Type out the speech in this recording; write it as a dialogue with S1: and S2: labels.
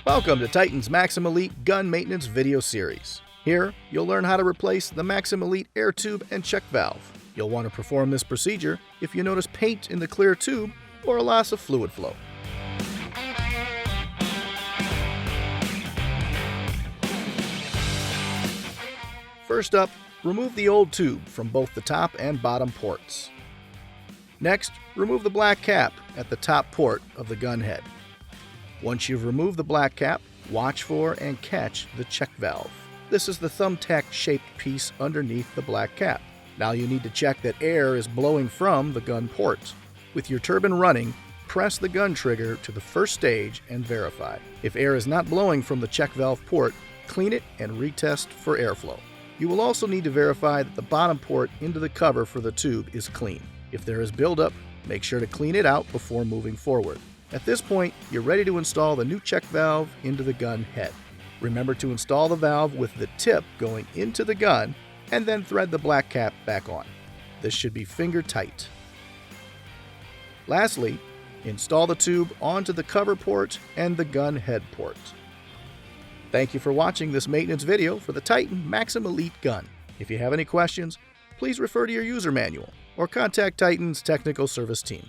S1: Welcome to Titan's Maxum Elite Gun Maintenance video series. Here, you'll learn how to replace the Maxum Elite air tube and check valve. You'll want to perform this procedure if you notice paint in the clear tube or a loss of fluid flow. First up, remove the old tube from both the top and bottom ports. Next, remove the black cap at the top port of the gun head. Once you've removed the black cap, watch for and catch the check valve. This is the thumbtack-shaped piece underneath the black cap. Now you need to check that air is blowing from the gun port. With your turbine running, press the gun trigger to the first stage and verify. If air is not blowing from the check valve port, clean it and retest for airflow. You will also need to verify that the bottom port into the cover for the tube is clean. If there is buildup, make sure to clean it out before moving forward. At this point, you're ready to install the new check valve into the gun head. Remember to install the valve with the tip going into the gun and then thread the black cap back on. This should be finger tight. Lastly, install the tube onto the cover port and the gun head port. Thank you for watching this maintenance video for the Titan Maxum Elite gun. If you have any questions, please refer to your user manual or contact Titan's technical service team.